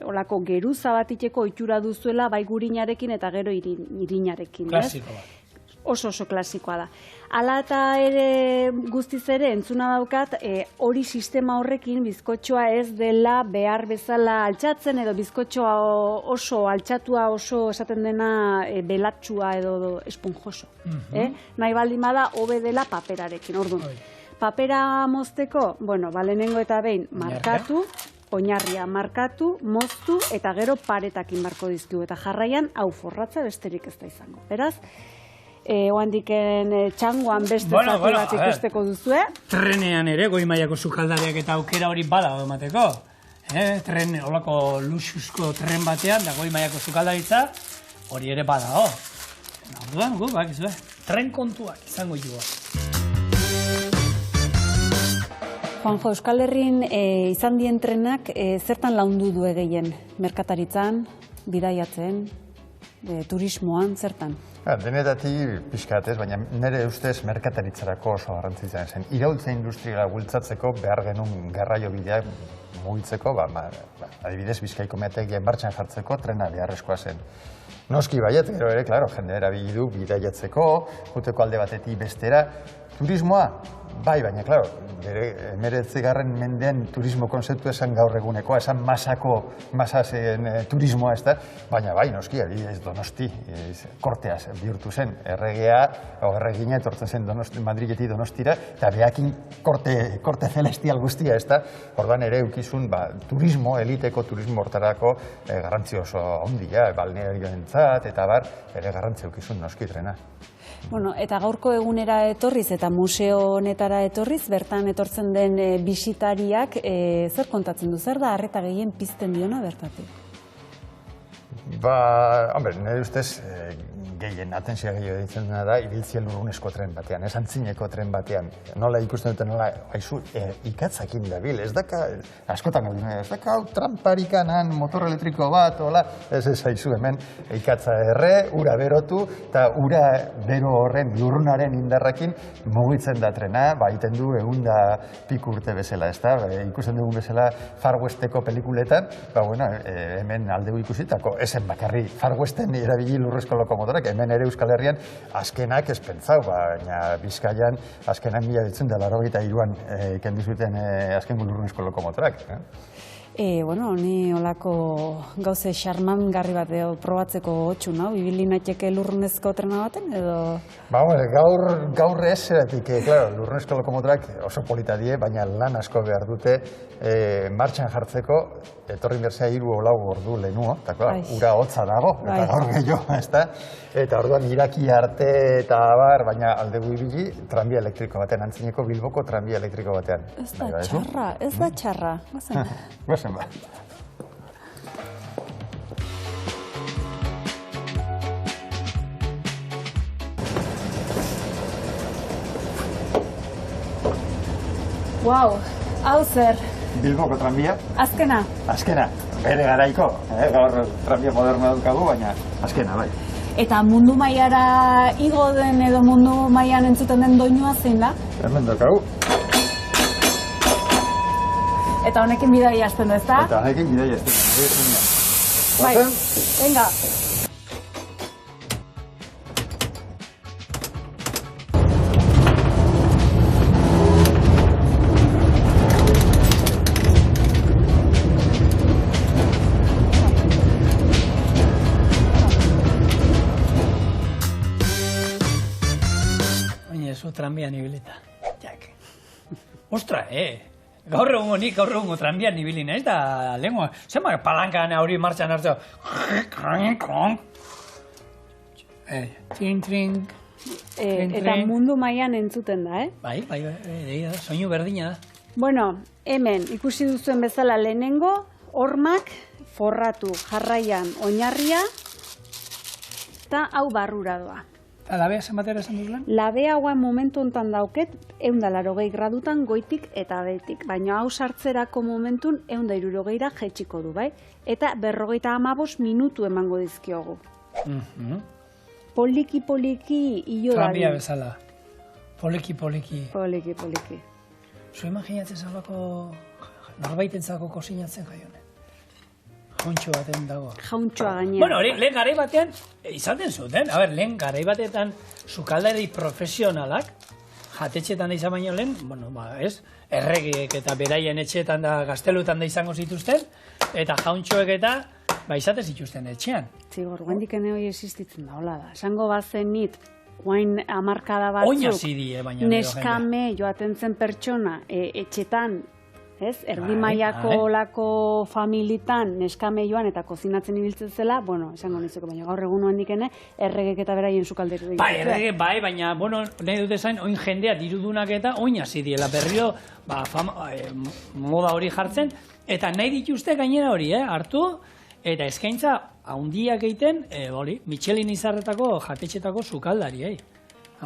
Speaker 1: olako geruza bat iteko ohitura duzuela, bai gurinarekin eta gero irinarekin.
Speaker 2: Klasiko bat.
Speaker 1: Oso klasikoa da. Hala eta ere guztiz ere entzuna daukat, hori sistema horrekin bizkotxoa ez dela behar bezala altxatzen, edo bizkotxoa oso altxatua, oso esaten dena belatxua edo esponjoso. Nahi baldin bada, hobe dela paperarekin, orduan. Papera mozteko, lehenengo eta behin markatu, oinarria markatu, moztu, eta gero paretakin marko dizkigu. Eta jarraian, hau forratza besterik ez da izango. Beraz, oandiken txangoan beste zati bat ikusteko duzue.
Speaker 2: Trenean ere, goi mailako sukaldariak eta aukera hori bada emateko. Tren, holako luxuzko tren batean, da goi mailako sukaldaritza, hori ere bada, Orduan, tren kontuak izango joa.
Speaker 1: Juanjo, Euskal Herrin izan dien trenak zertan laundu du gehien? Merkataritzan, bidaiatzen, turismoan, zertan?
Speaker 3: Denetatik pixkat ez, baina nire ustez merkataritzarako oso garrantzitza zen. Iraultza industriala bultzatzeko behar genuen garraio bideak mugitzeko, adibidez Bizkaiko meategia martxan jartzeko trena beharrezkoa zen. Noski baiet, gero ere, klaro, jende erabili du bidaiatzeko, juteko alde batetik bestera. Turismoa, Bai, baina, klaro, bere 19. mendean turismo konzeptu esan gaur egunekoa, esan masazen turismoa, ez da? Baina bai, noski, ez Donosti, korteaz bihurtu zen. Erregina etortzen zen Madriletik Donostira, eta behakin korte celestial guztia, ez da? Ordan ere eukizun, turismo, eliteko turismo hortarako garrantzi oso handia, balnearioentzat, eta bar, ere garrantzi eukizun noski trena.
Speaker 1: Bueno, eta gaurko egunera etorriz eta museo honetara etorriz, bertan etortzen den bisitariak zer kontatzen du, zer da arreta gehien pizten diona bertatik?
Speaker 3: Hombre, nire ustez gehien, atentzia gehiago ditzen dena da, ibiltzia lurrunezko tren batean, antzineko tren batean. Nola ikusten duten, nola, haizu, ikatzakin dabil, ez daka, askotan gaudin, ez daka hau tramparikanan motor elektriko bat, hola, ez haizu hemen, ikatza ura berotu, eta ura bero horren lurrunaren indarrakin mugitzen da trena, iten du 100 pik urte bezala, ez da, ikusten dugun bezala Far Westeko pelikuletan, hemen aldegu ikusitako, esen bakarri Far Westen erabili lurrezko lokomotorak, hemen ere Euskal Herrian azkenak ez pentsau, baina Bizkaian azkenak 1983an kendu zuten azkengo lurrezko lokomotorak.
Speaker 1: Ni olako gauze xarmangarri bat probatzeko hotxu, no? Ibili naiteke lurrunezko trena baten, edo...
Speaker 3: Gaur ez, lurrunezko lokomotorak oso polita die, baina lan asko behar dute martxan jartzeko, etorri berzea 3-4 ordu lehenuo, eta ura hotza dago, eta gaur gehiago, ez da? Eta orduan iraki arte eta abar, baina aldegu ibili, tranbia elektriko batean, antzineko Bilboko tranbia elektriko batean.
Speaker 1: Ez da txarra,
Speaker 3: Gozen ba.
Speaker 1: Wow, hau zer?
Speaker 3: Bilboko tranbia.
Speaker 1: Azkena?
Speaker 3: Azkena, bere garaiko. Gaur tranbia moderna dukagu, baina azkena, bai.
Speaker 1: Eta mundu mailara igo den edo mundu mailan entzuten den doinua zein da?
Speaker 3: Hemen dukagu.
Speaker 1: Eta honekin bidai hasten du, ezta?
Speaker 3: Eta honekin bidai hasten du.
Speaker 1: Bai, venga.
Speaker 2: Tranbian ibilita. Ostra, gaur egungo tranbian ibilin, ez da lengua. Zema palankan hori martxan hartzea. Trin.
Speaker 1: Eta mundu mailan entzuten da,
Speaker 2: Bai, soinu berdina da.
Speaker 1: Bueno, hemen ikusi duzuen bezala lehenengo, hormak forratu jarraian oinarria, eta hau barrura doa.
Speaker 2: Eta labea zenbatera esan duzuen?
Speaker 1: Labea hauen momentu hontan dauket 180 gradutan goitik eta behetik, baina hau sartzerako momentun 160ra jetxiko du, bai? Eta 55 minutu emango dizkiogu. Poliki hilo da.
Speaker 2: Tranbia bezala. Poliki.
Speaker 1: Poliki.
Speaker 2: Zu imaginatzen zaulako norbaitentzako kosinatzen jaione. Jauntxo baten dago.
Speaker 1: Jauntxoa gainera.
Speaker 2: Bueno, lehen garai batean, izaten zuten, lehen garai batetan sukaldari profesionalak, jatetxetan da izan baino lehen, erregeek eta beraien etxeetan da gazteluetan da izango zituzten, eta jauntxoek eta izaten zituzten etxean.
Speaker 1: Zigor, guendiken hori existitzen da, hola da. Esango bazenit, guain hamarkada batzuk, neskame joaten zen pertsona etxetan, erdi mailako olako familitan neskame joan eta kozinatzen ibiltzen zela, esango nizuko, baina gaur egun handikene, erregek eta beraien sukalderi.
Speaker 2: Bai, baina, nahi dute zain, oin jendea dirudunak eta oin hasi diela berriro, moda hori jartzen, eta nahi dituzte gainera hori, hartu, eta eskaintza handiak egiten, Michelin izarretako jatetxetako sukaldari.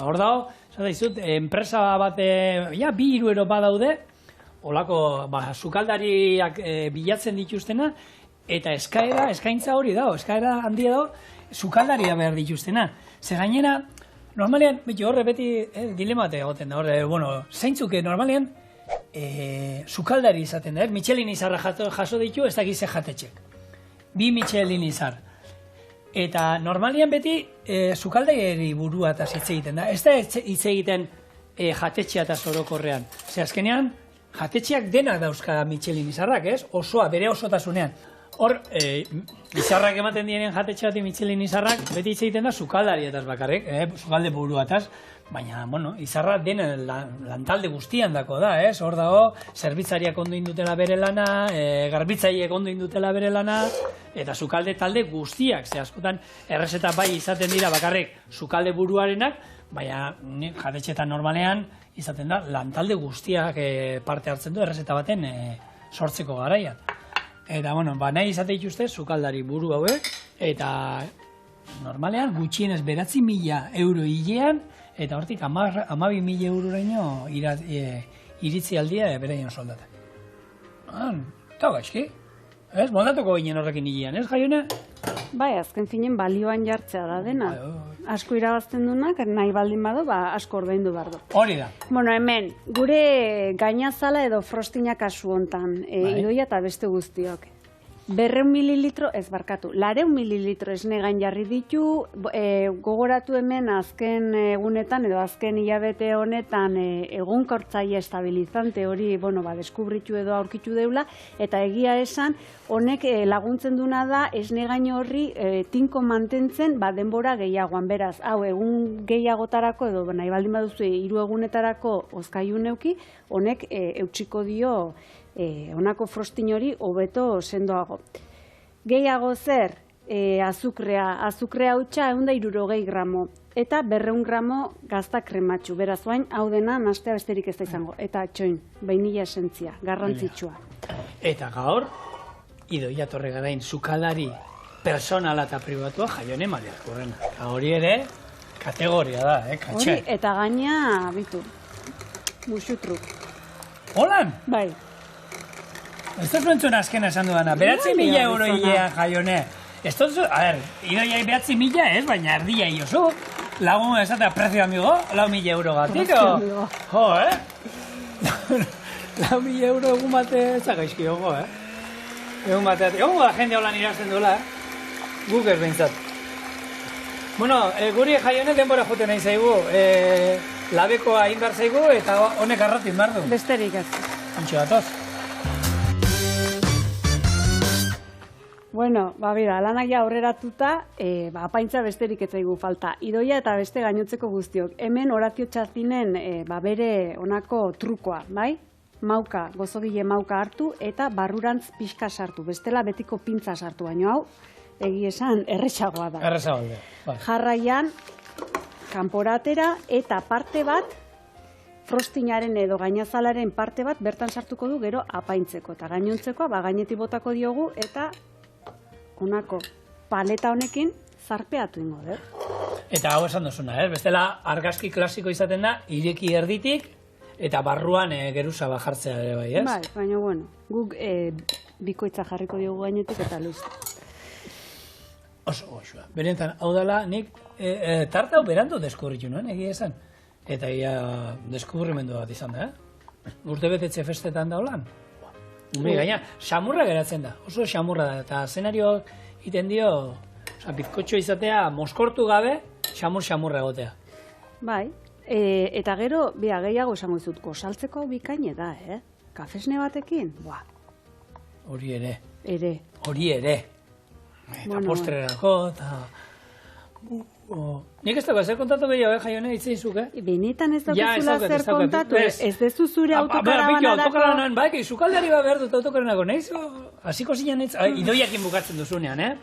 Speaker 2: Hor dago, enpresa bat, 2-3 euro badaude, olako, sukaldariak bilatzen dituztena, eta eskaintza hori dago, eskaera handia dago, sukaldaria behar dituztena. Ze gainera, normalean, beti dilemate egoten da, zeintzuk normalean, sukaldari izaten da, Michelin izarra jaso ditu, ez dakiz jatetxek. 2 Michelin izar. Eta normalean beti sukaldari burua eta hitz egiten da. Ez da hitz egiten jatetxea eta zorokorrean. Ze azkenean, jatetxeak denak dauzka Michelin izarrak, ez? Osoa, bere osotasunean. Hor, izarrak ematen dienen jatetxe bat Michelin izarrak, beti hitz egiten da sukaldarietaz bakarrik, sukalde buruataz, baina, bueno, izarra den lantalde guztian dako da, ez? Hor dago, zerbitzariak ondo indutela bere lana, garbitzaileek ondo indutela bere lana, eta sukalde talde guztiak, ze askotan errezeta bai izaten dira bakarrik sukalde buruarenak, baina jatetxetan normalean izaten da lantalde guztiak parte hartzen du errezeta baten sortzeko garaian. Eta, bueno, nahi izate dituzte sukaldari buru hauek, eta normalean gutxienez 9.000 euro hilean, eta hortik 12.000 euroraino iritzi aldia beraien soldatak. Eta gaizki, ez? Moldatuko ginen horrekin hilean, ez, Jaione?
Speaker 1: Bai, azken finen balioan jartzea da dena. Asko irabazten dunak, nahi baldin badu, asko ordaindu behar du.
Speaker 2: Hori da.
Speaker 1: Bueno, hemen, gure gainazala edo frostina kasu hontan, idoia eta beste guztiok. 200 mililitro, ez barkatu, 400 mililitro esnegain jarri ditu, gogoratu hemen azken egunetan edo azken hilabete honetan egunkortzaile estabilizante hori, deskubritu edo aurkitu deula, eta egia esan, honek laguntzen duna da esnegain horri tinko mantentzen denbora gehiagoan. Beraz, hau egun gehiagotarako edo nahi baldin baduzu 3 egunetarako hozkailun neuki, honek eutsiko dio honako frostin hori hobeto sendoago. Gehiago zer, azukrea hutsa 160 gramo eta 200 gramo gazta krematxu. Beraz, oain, hau dena nastea besterik ez da izango. Eta txoin, vainilla esentzia, garrantzitsua.
Speaker 2: Eta gaur, Idoia Torregarain sukaldari personala eta pribatua Jaione Mariarkurrena. Hori ere, kategoria da, katxe.
Speaker 1: Hori, eta gaina, bitu, musutruk.
Speaker 2: Holan?
Speaker 1: Bai.
Speaker 2: Ez dut entzun azkena esan dudana, 9.000 euro hilean, Jaione. Ez dut, Idoiai 9.000 ez, baina erdia iozu. Lagun esatea prezio amigo, 4.000 euro gatik. Jo, 4.000 euro egun bate zagaizki, ojo, Egun bate, egun da jende holan irazten duela, Guk ez behintzat. Bueno, guri Jaione denbora joten nahi zaigu. Labekoa indar zaigu eta honek arratu indar du.
Speaker 1: Besterik ez.
Speaker 2: Antxo datoz.
Speaker 1: Bueno, bera, lanak ja aurreratuta, apaintza besterik ez zaigu falta. Idoia eta beste gainotzeko guztiok. Hemen Horatio Txazinen bere honako trukoa, bai? Mauka, gozogile mauka hartu eta barrurantz pixka sartu. Bestela betiko pintza sartu, baino hau, egi esan, erresagoa da.
Speaker 2: Erresagoa da.
Speaker 1: Jarraian, kanporatera eta parte bat, frostinaren edo gainazalaren parte bat bertan sartuko du gero apaintzeko. Eta gainontzekoa, gainetik botako diogu eta honako paleta honekin zarpeatu ingo,
Speaker 2: Eta hau esan duzuna, bestela argazki klasiko izaten da, ireki erditik eta barruan geruza bajartzea ere bai, ez?
Speaker 1: Bai, baina bueno, guk bikoitza jarriko diogu gainetik eta luz.
Speaker 2: Oso goxua. Berentan, hau dela, nik tarta hau berandu deskubritu nuen, egia esan. Eta ia deskubrimendu bat izan da, Urte betetxe festetan da holan. Gaina, xamurra geratzen da, oso xamurra da. Eta zenario iten dio, bizkotxo izatea, moskortu gabe, xamurra egotea.
Speaker 1: Bai, eta gero, gehiago esango dizut, gosaltzeko bikaine da, Kafesne batekin,
Speaker 2: Hori ere.
Speaker 1: Hori ere.
Speaker 2: Eta postrerako, eta... Nik ez dago, zer kontatu gehiago, Jaione, itzeizuk,
Speaker 1: Benetan ez daukazula zer kontatu, ez dezu zure autokarabanarako...
Speaker 2: Autokarabanan, bai, sukaldari bat behar dut autokaranako, nahiz? Hasiko zinean ez, Idoiakin bukatzen duzunean,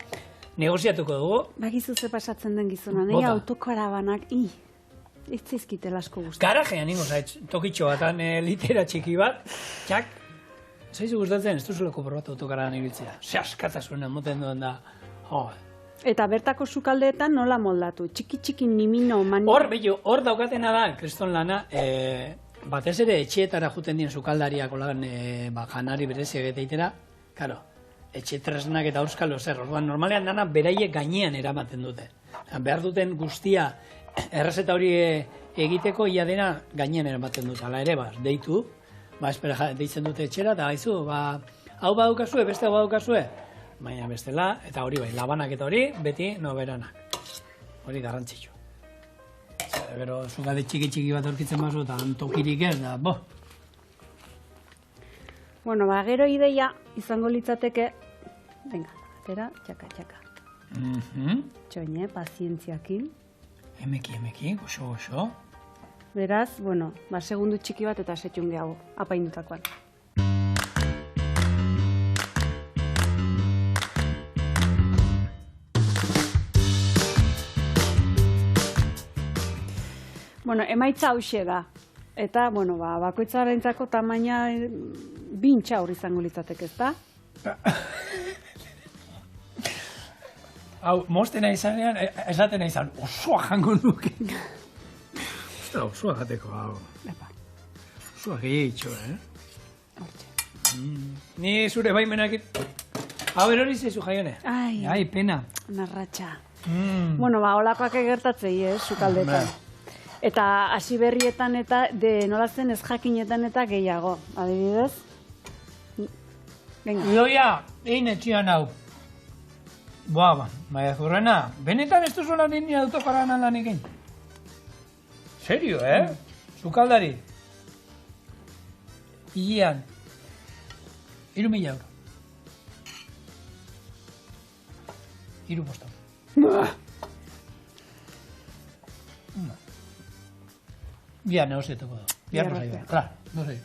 Speaker 2: Negoziatuko dugu.
Speaker 1: Bagizu ze pasatzen den gizona, nahi autokarabanak, ez zaizkitela asko guztu.
Speaker 2: Garajean ingo zait, tokitxo batan litera txiki bat, txak, zaizu gustatzen, ez duzuleko probatu autokaraban ibiltzea. Ze askatasunen moten duen da,
Speaker 1: Eta bertako sukaldeetan nola moldatu? Txiki nimino mani...
Speaker 2: Hor daukatena da, kriston lana, batez ere etxeetara juten dien sukaldariak olagan janari bereziak eta itera, karo, etxe tresnak eta euskalo zer, orduan normalean dana beraiek gainean eramaten dute. Behar duten guztia errezeta hori egiteko ia dena gainean eramaten dute, ala ere, deitu, espera, deitzen dute etxera, eta haizu, hau badukazue, beste hau badukazue, baina bestela, eta hori bai, labanak eta hori, beti noberanak. Hori garrantzitsu. gero zukade txiki bat aurkitzen bazo, eta tokirik ez da, bo.
Speaker 1: Bueno, gero ideia izango litzateke, venga, atera, txaka. Txoine, pazientziakin.
Speaker 2: Emeki, goxo.
Speaker 1: Beraz, bueno, segundu txiki bat eta setxun gehago, apaindutakoan. Bueno, emaitza hauxe da. Eta, bueno, bakoitzarentzako tamaina bintxaur izango litzateke, ez da?
Speaker 2: Hau, mostena izanean, esatena izan, osoa jango nuke. Ostra, osoa jateko, hau.
Speaker 1: Epa.
Speaker 2: Osoa gehiagitxo,
Speaker 1: Hortxe.
Speaker 2: Ni zure baimenak... Hau, erori zeizu jaione. Ai, pena.
Speaker 1: Narratxa. Bueno, holakoak egertatzei, sukaldetan. Eta hasi berrietan eta nola zen ez jakinetan eta gehiago. Adibidez? Venga.
Speaker 2: Idoia, egin etxian hau. Maia Zurrena, benetan ez duzu lan nire autokaranan lan egin? Serio, Zukaldari. Ilean. 3.000 euro. 3 postan. Bihar negozietuko da. Bihar no sei. Claro, no sei.